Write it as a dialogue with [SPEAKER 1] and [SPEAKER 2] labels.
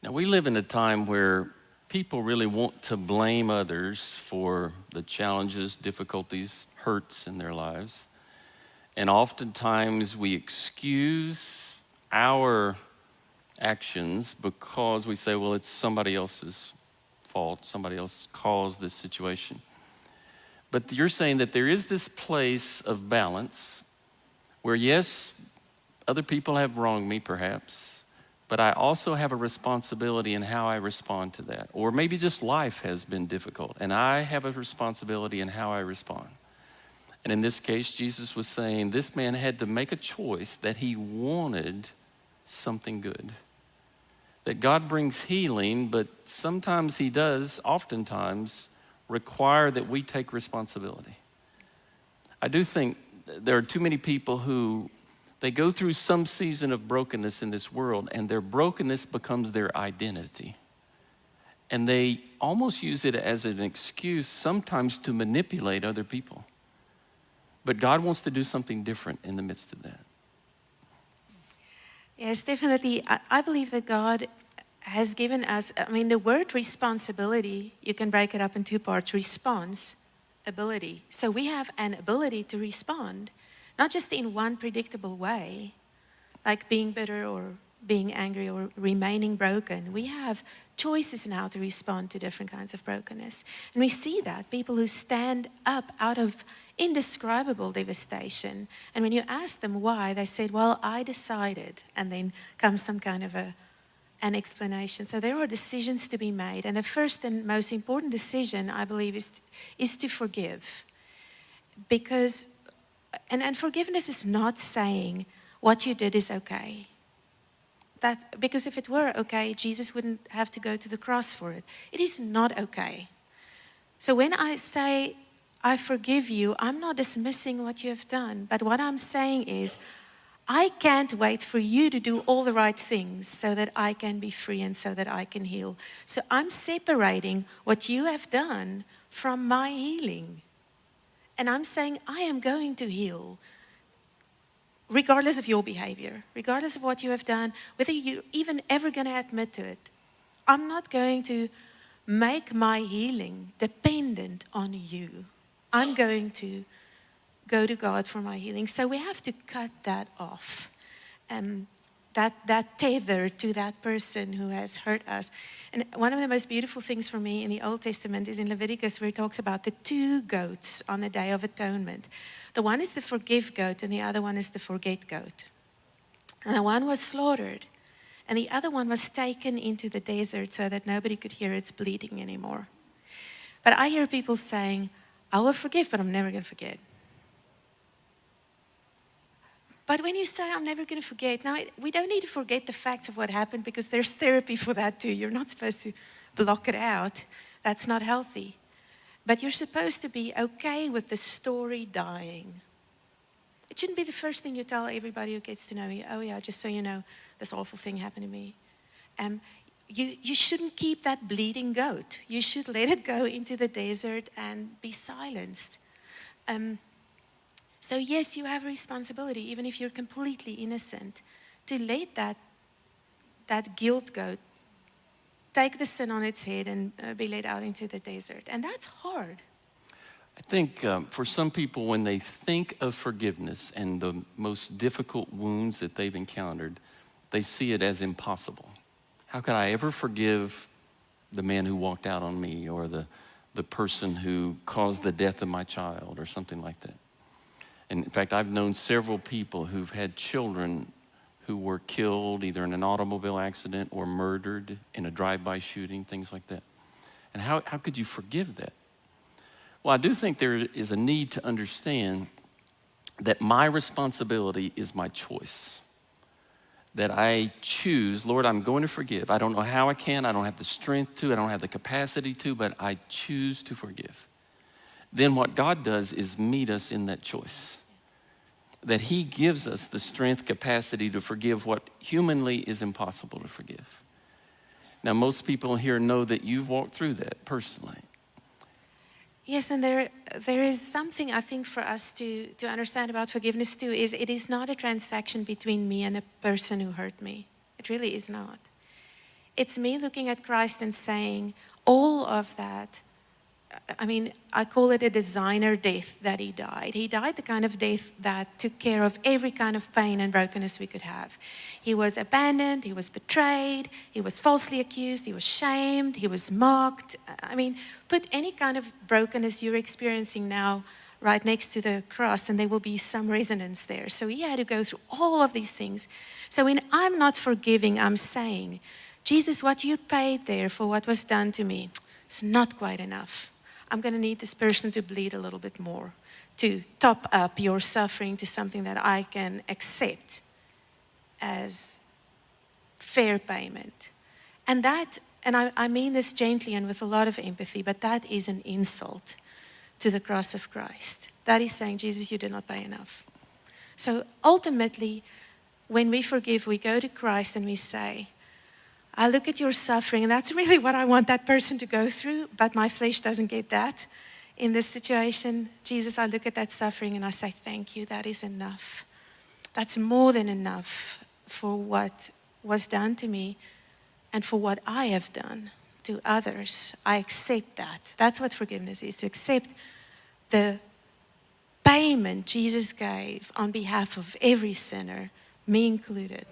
[SPEAKER 1] Now, we live in a time where people really want to blame others for the challenges, difficulties, hurts in their lives. And oftentimes we excuse our actions because we say, well, it's somebody else's fault. Somebody else caused this situation. But you're saying that there is this place of balance where, yes, other people have wronged me perhaps, but I also have a responsibility in how I respond to that. Or maybe just life has been difficult, and I have a responsibility in how I respond. And in this case, Jesus was saying this man had to make a choice that he wanted something good. That God brings healing, but sometimes he does, oftentimes, require that we take responsibility. I do think there are too many people who they go through some season of brokenness in this world, and their brokenness becomes their identity. And they almost use it as an excuse sometimes to manipulate other people. But God wants to do something different in the midst of that.
[SPEAKER 2] Yes, definitely. I believe that God has given us, the word responsibility, you can break it up in two parts: response, ability. So we have an ability to respond, not just in one predictable way, like being bitter or being angry or remaining broken. We have choices in how to respond to different kinds of brokenness. And we see that, people who stand up out of indescribable devastation. And when you ask them why, they said, well, I decided. And then comes some kind of an explanation. So there are decisions to be made. And the first and most important decision, I believe, is to forgive. Because, and forgiveness is not saying what you did is okay. Because if it were okay, Jesus wouldn't have to go to the cross for it. It is not okay. So when I say, I forgive you, I'm not dismissing what you have done. But what I'm saying is, I can't wait for you to do all the right things so that I can be free and so that I can heal. So I'm separating what you have done from my healing. And I'm saying, I am going to heal, regardless of your behavior, regardless of what you have done, whether you're even ever going to admit to it. I'm not going to make my healing dependent on you. I'm going to go to God for my healing. So we have to cut that off, that tether to that person who has hurt us. And one of the most beautiful things for me in the Old Testament is in Leviticus, where it talks about the two goats on the Day of Atonement. The one is the forgive goat and the other one is the forget goat. And the one was slaughtered and the other one was taken into the desert so that nobody could hear its bleating anymore. But I hear people saying, I will forgive, but I'm never going to forget. But when you say, I'm never going to forget, now we don't need to forget the facts of what happened, because there's therapy for that too. You're not supposed to block it out. That's not healthy. But you're supposed to be okay with the story dying. It shouldn't be the first thing you tell everybody who gets to know you. Oh yeah, just so you know, this awful thing happened to me. You shouldn't keep that bleeding goat. You should let it go into the desert and be silenced. So yes, you have a responsibility, even if you're completely innocent, to let that guilt goat take the sin on its head and be led out into the desert. And that's hard.
[SPEAKER 1] I think for some people, when they think of forgiveness and the most difficult wounds that they've encountered, they see it as impossible. How could I ever forgive the man who walked out on me, or the person who caused the death of my child, or something like that? And in fact, I've known several people who've had children who were killed either in an automobile accident or murdered in a drive-by shooting, things like that. And how could you forgive that? Well, I do think there is a need to understand that my responsibility is my choice. That I choose, Lord, I'm going to forgive. I don't know how I can. I don't have the strength to. I don't have the capacity to, but I choose to forgive. Then what God does is meet us in that choice. That he gives us the strength, capacity to forgive what humanly is impossible to forgive. Now, most people here know that you've walked through that personally.
[SPEAKER 2] Yes, and there is something I think for us to understand about forgiveness too, is it is not a transaction between me and the person who hurt me. It really is not. It's me looking at Christ and saying, all of that, I mean, I call it a designer death that he died. He died the kind of death that took care of every kind of pain and brokenness we could have. He was abandoned, he was betrayed, he was falsely accused, he was shamed, he was mocked. I mean, put any kind of brokenness you're experiencing now right next to the cross, and there will be some resonance there. So he had to go through all of these things. So when I'm not forgiving, I'm saying, Jesus, what you paid there for what was done to me, it's not quite enough. I'm going to need this person to bleed a little bit more, to top up your suffering to something that I can accept as fair payment. And that, and I mean this gently and with a lot of empathy, but that is an insult to the cross of Christ. That is saying, Jesus, you did not pay enough. So ultimately, when we forgive, we go to Christ and we say, I look at your suffering, and that's really what I want that person to go through, but my flesh doesn't get that. In this situation, Jesus, I look at that suffering and I say, thank you, that is enough. That's more than enough for what was done to me and for what I have done to others. I accept that. That's what forgiveness is, to accept the payment Jesus gave on behalf of every sinner, me included.